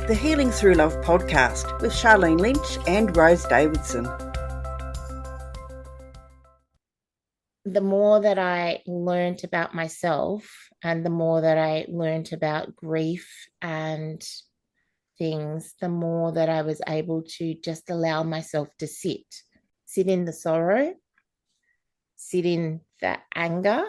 the Healing Through Love podcast with Charlene Lynch and Rose Davidson. The more that I learned about myself and the more that I learned about grief and things, the more that I was able to just allow myself to sit in the sorrow, sit in the anger,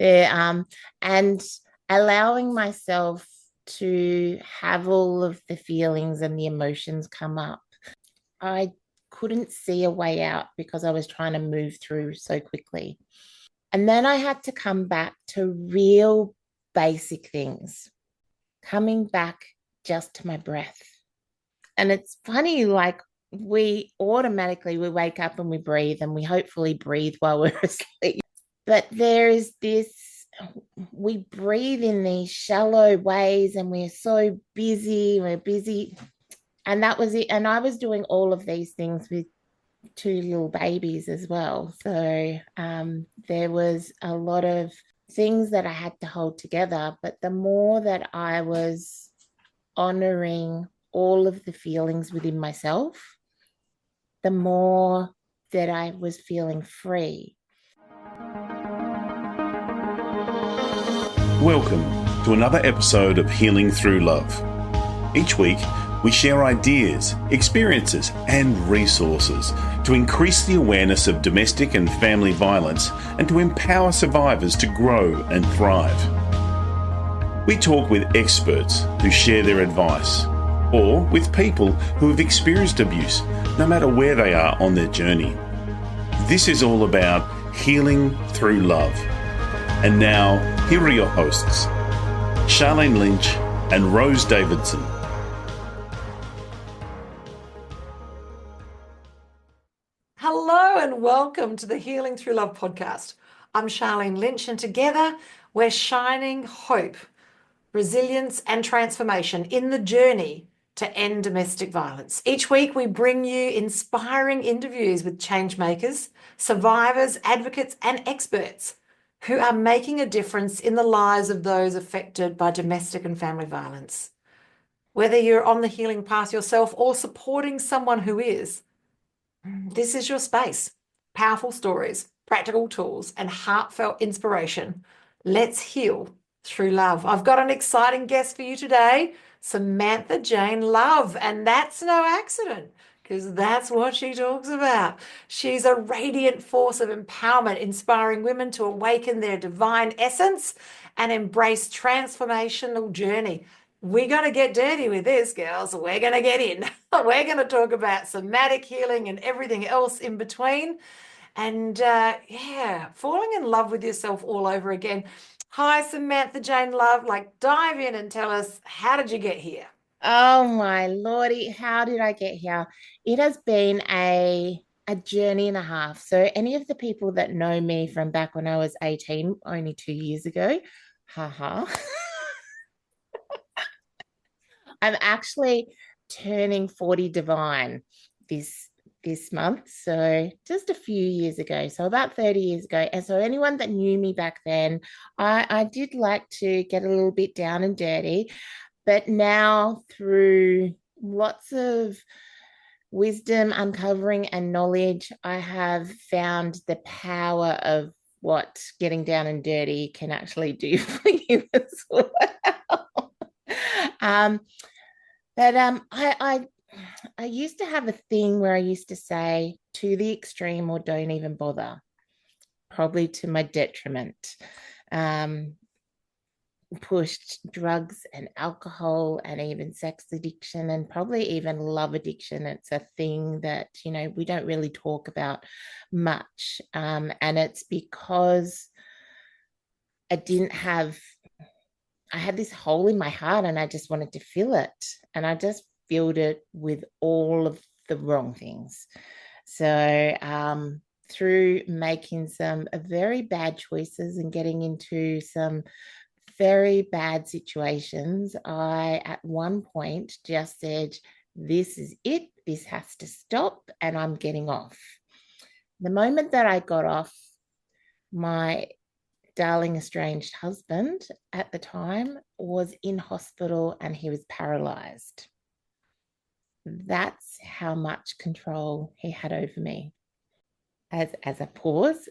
and allowing myself to have all of the feelings and the emotions come up. I couldn't see a way out because I was trying to move through so quickly. And then I had to come back to real basic things, coming back just to my breath. And it's funny, like we wake up and we breathe, and we hopefully breathe while we're asleep. But there is this, we breathe in these shallow ways and we're so busy, And that was it. And I was doing all of these things with 2 little babies as well. So there was a lot of things that I had to hold together. But the more that I was honoring all of the feelings within myself, the more that I was feeling free. Welcome to another episode of Healing Through Love. Each week, we share ideas, experiences, and resources to increase the awareness of domestic and family violence and to empower survivors to grow and thrive. We talk with experts who share their advice, or with people who have experienced abuse, no matter where they are on their journey. This is all about healing through love. And now, here are your hosts, Charlene Lynch and Rose Davidson. Hello and welcome to the Healing Through Love podcast. I'm Charlene Lynch, and together we're shining hope, resilience and transformation in the journey to end domestic violence. Each week we bring you inspiring interviews with change makers, survivors, advocates and experts who are making a difference in the lives of those affected by domestic and family violence. Whether you're on the healing path yourself or supporting someone who is, this is your space. Powerful stories, practical tools, and heartfelt inspiration. Let's heal through love. I've got an exciting guest for you today, Samantha-Jayne Love, and that's no accident, because that's what she talks about. She's a radiant force of empowerment, inspiring women to awaken their divine essence and embrace transformational journey. We're going to get dirty with this, girls. We're going to get in. We're going to talk about somatic healing and everything else in between. And falling in love with yourself all over again. Hi, Samantha-Jayne Love. Dive in and tell us, how did you get here? Oh my Lordy, how did I get here? It has been a journey and a half. So any of the people that know me from back when I was 18, only 2 years ago, haha. I'm actually turning 40 divine this month, so just a few years ago, so about 30 years ago. And so anyone that knew me back then, I did like to get a little bit down and dirty. But now, through lots of wisdom, uncovering, and knowledge, I have found the power of what getting down and dirty can actually do for you as well. I used to have a thing where I used to say, to the extreme or don't even bother, probably to my detriment. Pushed drugs and alcohol and even sex addiction and probably even love addiction. It's a thing that, we don't really talk about much. And it's because I had this hole in my heart and I just wanted to fill it. And I just filled it with all of the wrong things. So through making some very bad choices and getting into some very bad situations, I at one point just said, this is it, this has to stop, and I'm getting off. The moment that I got off, my darling estranged husband at the time was in hospital and he was paralyzed. That's how much control he had over me. As a pause,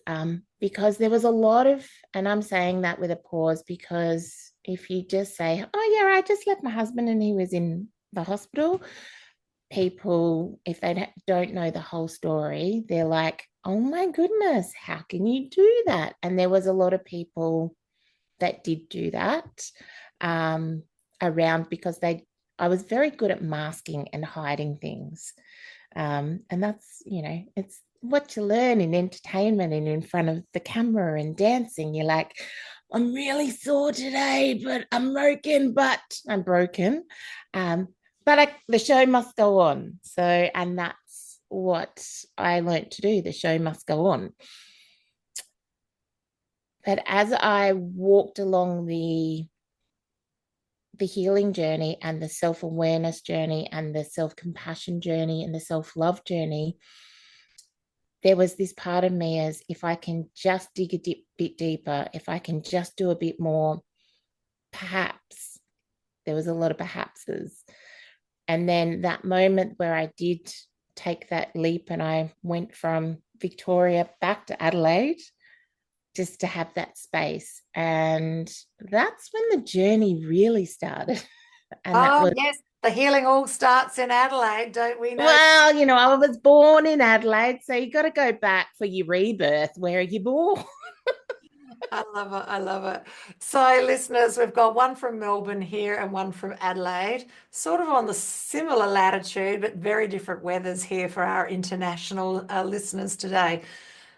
because there was a lot of, and I'm saying that with a pause because if you just say, oh yeah, I just left my husband and he was in the hospital, people, if they don't know the whole story, they're like, oh my goodness, how can you do that? And there was a lot of people that did do that around because I was very good at masking and hiding things. And that's, it's what you learn in entertainment and in front of the camera and dancing. You're like, I'm really sore today, but I'm broken. But the show must go on. So, and that's what I learned to do. The show must go on. But as I walked along the healing journey and the self-awareness journey and the self-compassion journey and the self-love journey, there was this part of me as if I can just dig a bit deeper, if I can just do a bit more, perhaps. There was a lot of perhapses. And then that moment where I did take that leap and I went from Victoria back to Adelaide just to have that space. And that's when the journey really started. And yes, the healing all starts in Adelaide, don't we know? Well, I was born in Adelaide, so you got to go back for your rebirth. Where are you born? I love it. I love it. So, listeners, we've got one from Melbourne here and one from Adelaide, sort of on the similar latitude, but very different weathers here for our international listeners today.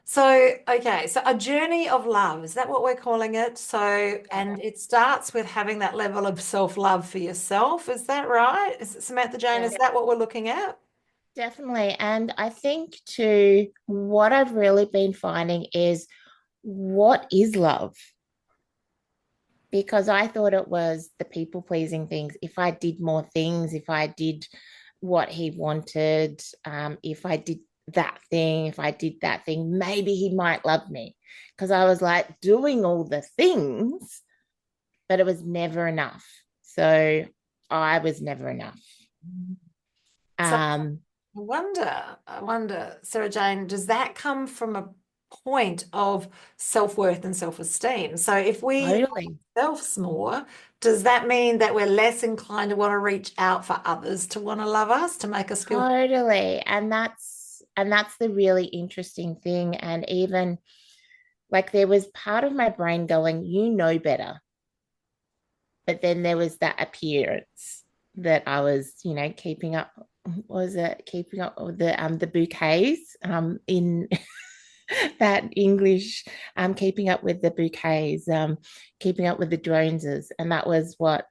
So, okay, so a journey of love, is that what we're calling it? So, and it starts with having that level of self-love for yourself. Is that right? Is it Samantha-Jayne? Is that what we're looking at? Definitely. And I think too, what I've really been finding is what is love? Because I thought it was the people pleasing things. If I did more things, if I did what he wanted, if I did that thing, if I did that thing, maybe he might love me. Because I was like doing all the things, but it was never enough. So I was never enough. So I wonder, Sarah-Jayne, does that come from a point of self-worth and self-esteem? So if we Totally. ourselves more, does that mean that we're less inclined to want to reach out for others to want to love us, to make us feel? Totally. And that's the really interesting thing. And even like there was part of my brain going, you know better. But then there was that appearance that I was, keeping up. Was it keeping up with the bouquets in that English, keeping up with the bouquets, keeping up with the Joneses, and that was what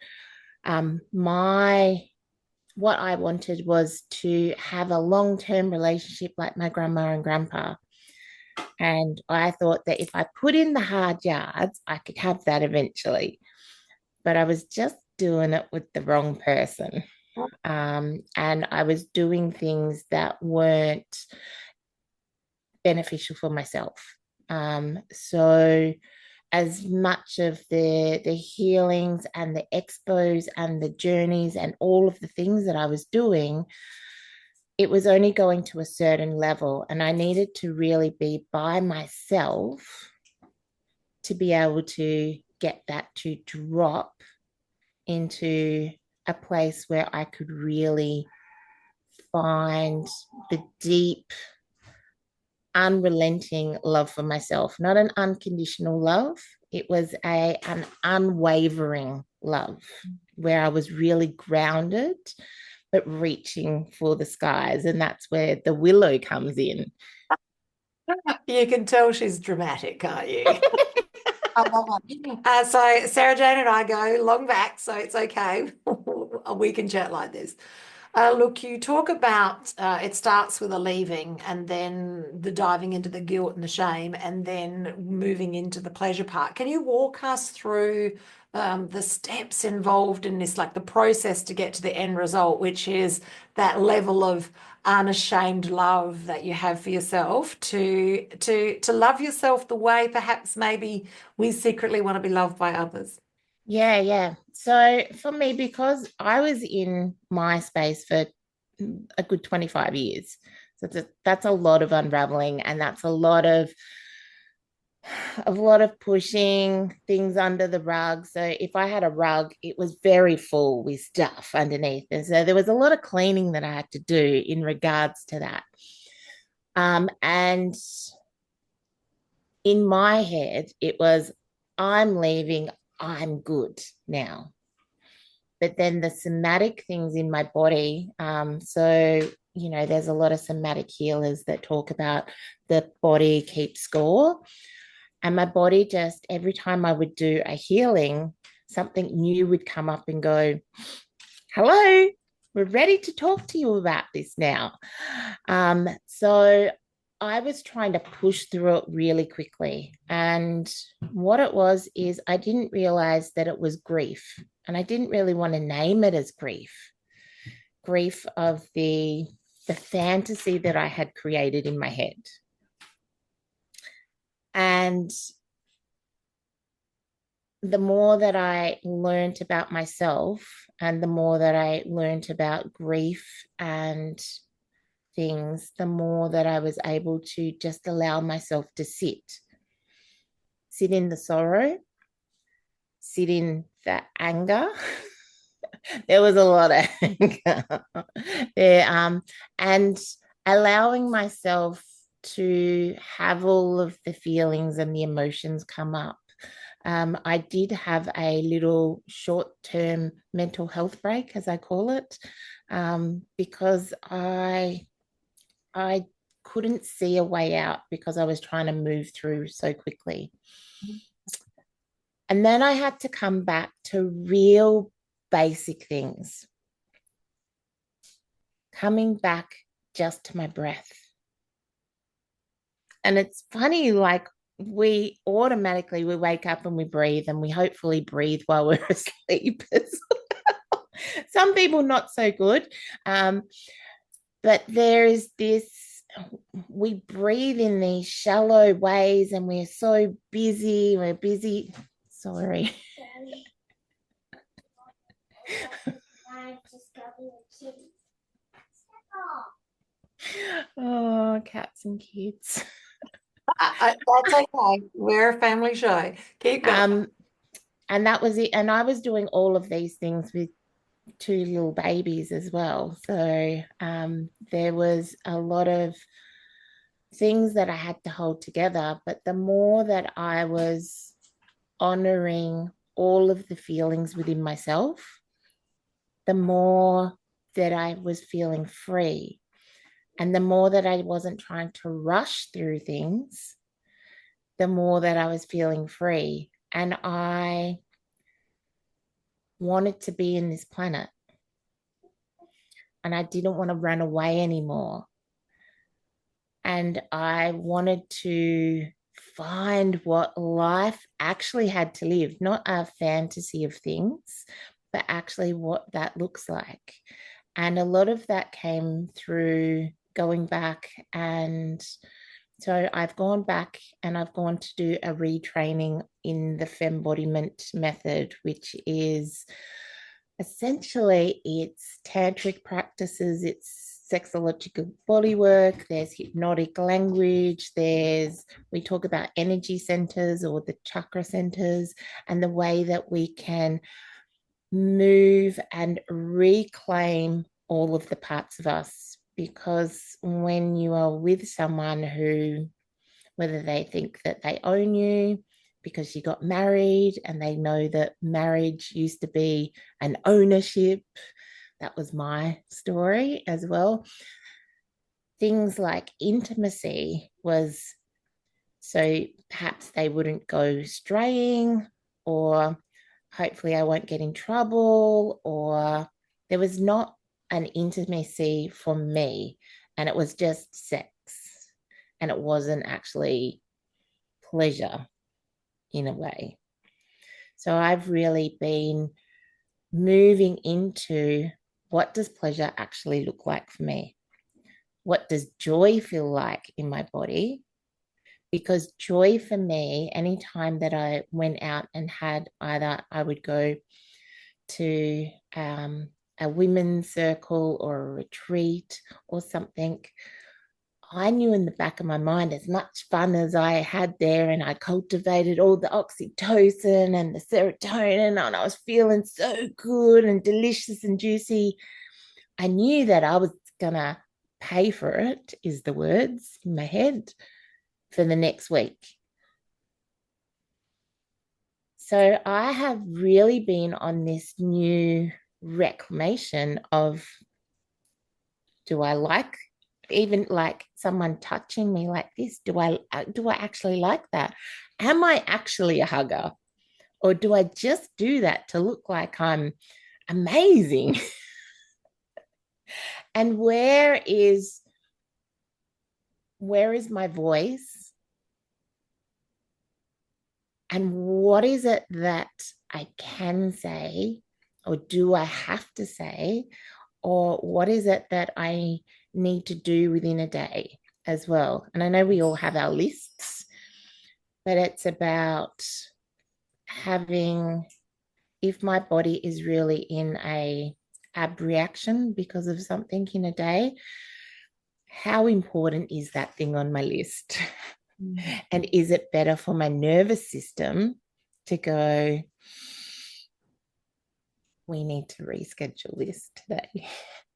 what I wanted was to have a long-term relationship like my grandma and grandpa. And I thought that if I put in the hard yards, I could have that eventually. But I was just doing it with the wrong person. And I was doing things that weren't beneficial for myself. So as much of the healings and the expos and the journeys and all of the things that I was doing, it was only going to a certain level, and I needed to really be by myself to be able to get that to drop into a place where I could really find the deep, unrelenting love for myself, not an unconditional love. It was an unwavering love where I was really grounded, but reaching for the skies. And that's where the willow comes in. You can tell she's dramatic, can't you? So Sarah-Jayne and I go long back, so it's okay. We can chat like this. Look, you talk about it starts with a leaving and then the diving into the guilt and the shame and then moving into the pleasure part. Can you walk us through the steps involved in this, like the process to get to the end result, which is that level of unashamed love that you have for yourself to love yourself the way perhaps maybe we secretly want to be loved by others. Yeah. So for me, because I was in my space for a good 25 years, so that's a lot of unraveling, and that's a lot of pushing things under the rug. So if I had a rug, it was very full with stuff underneath. And so there was a lot of cleaning that I had to do in regards to that. And in my head, it was, I'm leaving, I'm good now. But then the somatic things in my body, there's a lot of somatic healers that talk about the body keeps score. And my body just, every time I would do a healing, something new would come up and go, hello, we're ready to talk to you about this now. So I was trying to push through it really quickly. And what it was is I didn't realize that it was grief. And I didn't really want to name it as grief of the fantasy that I had created in my head. And the more that I learned about myself and the more that I learned about grief and things, the more that I was able to just allow myself to sit in the sorrow, sit in the anger. There was a lot of anger there, and allowing myself to have all of the feelings and the emotions come up. I did have a little short-term mental health break, as I call it, because I couldn't see a way out because I was trying to move through so quickly. And then I had to come back to real basic things. Coming back just to my breath. And it's funny, like we wake up and we breathe, and we hopefully breathe while we're asleep as well. Some people not so good. But there is this, we breathe in these shallow ways and we're so busy. We're busy. Sorry. Oh, cats and kids. That's okay. We're a family show. Keep going. And that was it. And I was doing all of these things with 2 little babies as well. So there was a lot of things that I had to hold together. But the more that I was honoring all of the feelings within myself, the more that I was feeling free. And the more that I wasn't trying to rush through things, the more that I was feeling free. And I wanted to be in this planet. And I didn't want to run away anymore. And I wanted to find what life actually had to live, not a fantasy of things, but actually what that looks like. And a lot of that came through going back. And so I've gone back and I've gone to do a retraining in the Fembodiment method, which is essentially it's tantric practices, it's sexological body work, there's hypnotic language, we talk about energy centers or the chakra centers and the way that we can move and reclaim all of the parts of us. Because when you are with someone who, whether they think that they own you because you got married and they know that marriage used to be an ownership, that was my story as well. Things like intimacy was, so perhaps they wouldn't go straying, or hopefully I won't get in trouble, or there was not an intimacy for me, and it was just sex, and it wasn't actually pleasure in a way. So I've really been moving into, what does pleasure actually look like for me? What does joy feel like in my body? Because joy for me, anytime that I went out and had, either I would go to a women's circle or a retreat or something, I knew in the back of my mind, as much fun as I had there, and I cultivated all the oxytocin and the serotonin, and I was feeling so good and delicious and juicy, I knew that I was going to pay for it, is the words in my head, for the next week. So I have really been on this new reclamation of, do I like, even like someone touching me like this, do I actually like that? Am I actually a hugger? Or do I just do that to look like I'm amazing? And where is my voice? And what is it that I can say, or do I have to say? Or what is it that I need to do within a day as well? And I know we all have our lists, but it's about having, if my body is really in a ab reaction because of something in a day, how important is that thing on my list? And is it better for my nervous system to go, we need to reschedule this today?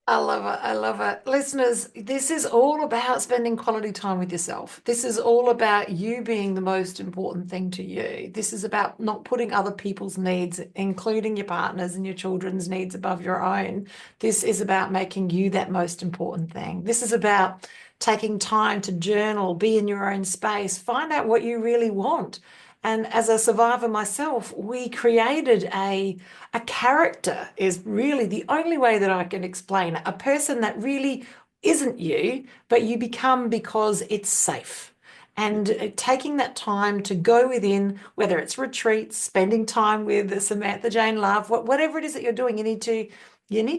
I love it. I love it. Listeners, this is all about spending quality time with yourself. This is all about you being the most important thing to you. This is about not putting other people's needs, including your partner's and your children's needs, above your own. This is about making you that most important thing. This is about taking time to journal, be in your own space, find out what you really want. And as a survivor myself, we created a character, is really the only way that I can explain it. A person that really isn't you, but you become because it's safe. And taking that time to go within, whether it's retreats, spending time with Samantha-Jayne Love, whatever it is that you're doing, you need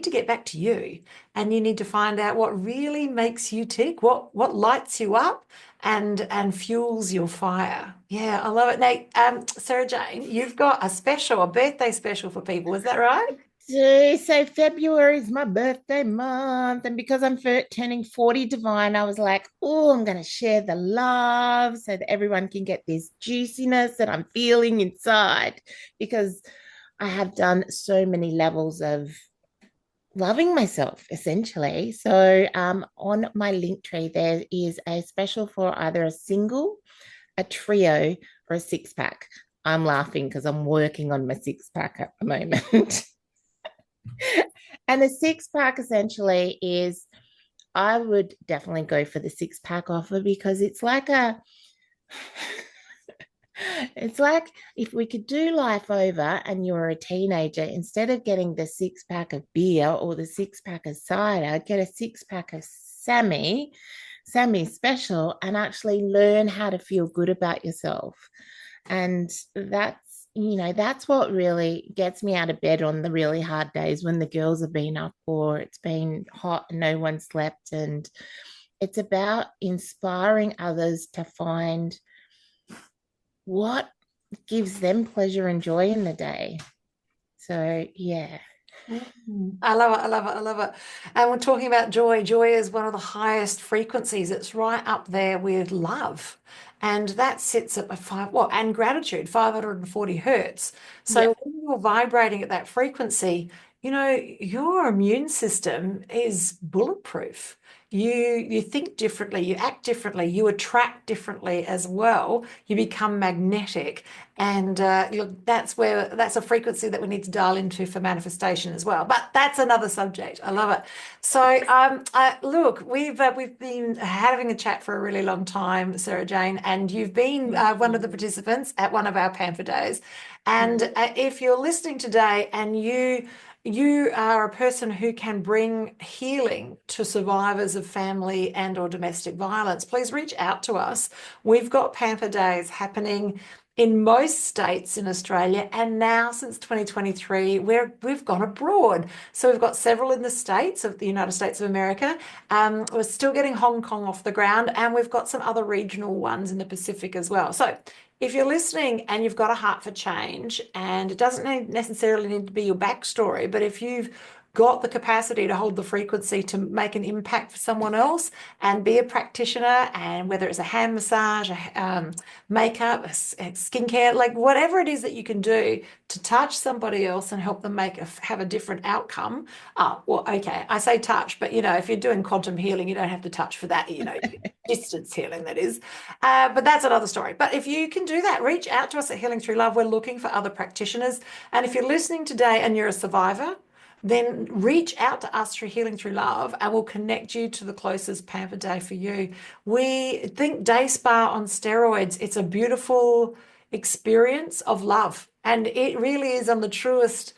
to get back to you, and you need to find out what really makes you tick, what lights you up and fuels your fire. Yeah, I love it. Now, Sarah-Jayne, you've got a birthday special for people. Is that right? So February is my birthday month, and because I'm turning 40 divine, I was like, oh, I'm going to share the love so that everyone can get this juiciness that I'm feeling inside, because I have done so many levels of loving myself, essentially. So on my link tree, there is a special for either a single, a trio, or a six pack. I'm laughing because I'm working on my six pack at the moment. And the six pack essentially is, I would definitely go for the six pack offer, because it's like it's like if we could do life over and you were a teenager, instead of getting the six pack of beer or the six pack of cider, get a six pack of Sammy special, and actually learn how to feel good about yourself. And that's what really gets me out of bed on the really hard days when the girls have been up or it's been hot and no one slept. And it's about inspiring others to find what gives them pleasure and joy in the day. So, yeah. I love it. I love it. I love it. And we're talking about joy. Joy is one of the highest frequencies. It's right up there with love. And that sits at and gratitude, 540 hertz. So when you're vibrating at that frequency, your immune system is bulletproof. You think differently, you act differently, you attract differently as well. You become magnetic. And that's a frequency that we need to dial into for manifestation as well. But that's another subject. I love it. So look, we've been having a chat for a really long time, Sarah-Jayne, and you've been one of the participants at one of our Pamper Days. And if you're listening today and you are a person who can bring healing to survivors of family and or domestic violence, please reach out to us. We've got Pamper Days happening in most states in Australia, and now since 2023, we've gone abroad. So we've got several in the States of the United States of America. We're still getting Hong Kong off the ground, and we've got some other regional ones in the Pacific as well. So if you're listening and you've got a heart for change, and it doesn't necessarily need to be your backstory, but if you've got the capacity to hold the frequency to make an impact for someone else and be a practitioner, and whether it's a hand massage, makeup, skincare, like whatever it is that you can do to touch somebody else and help them have a different outcome. Well, okay, I say touch, but if you're doing quantum healing, you don't have to touch for that, distance healing, that is. But that's another story. But if you can do that, reach out to us at Healing Through Love. We're looking for other practitioners. And if you're listening today and you're a survivor, then reach out to us through Healing Through Love, and we'll connect you to the closest pamper day for you. We think day spa on steroids. It's a beautiful experience of love, and it really is on the truest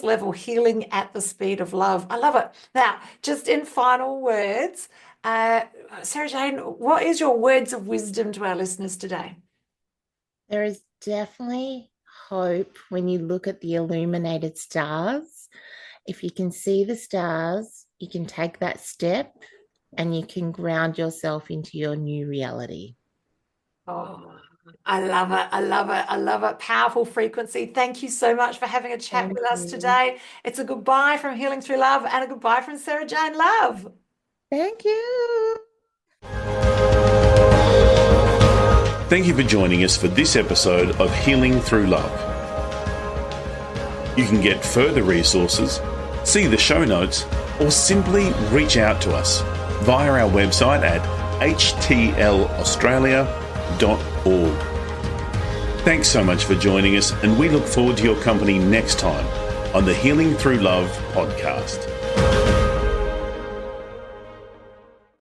level, healing at the speed of love. I love it. Now, just in final words, Sarah-Jayne, what is your words of wisdom to our listeners today? There is definitely hope when you look at the illuminated stars. If you can see the stars, you can take that step and you can ground yourself into your new reality. Oh, I love it. I love it. I love it. Powerful frequency. Thank you so much for having a chat with us today. It's a goodbye from Healing Through Love and a goodbye from Sarah-Jayne Love. Thank you. Thank you for joining us for this episode of Healing Through Love. You can get further resources, see the show notes, or simply reach out to us via our website at htlaustralia.org. Thanks so much for joining us, and we look forward to your company next time on the Healing Through Love podcast.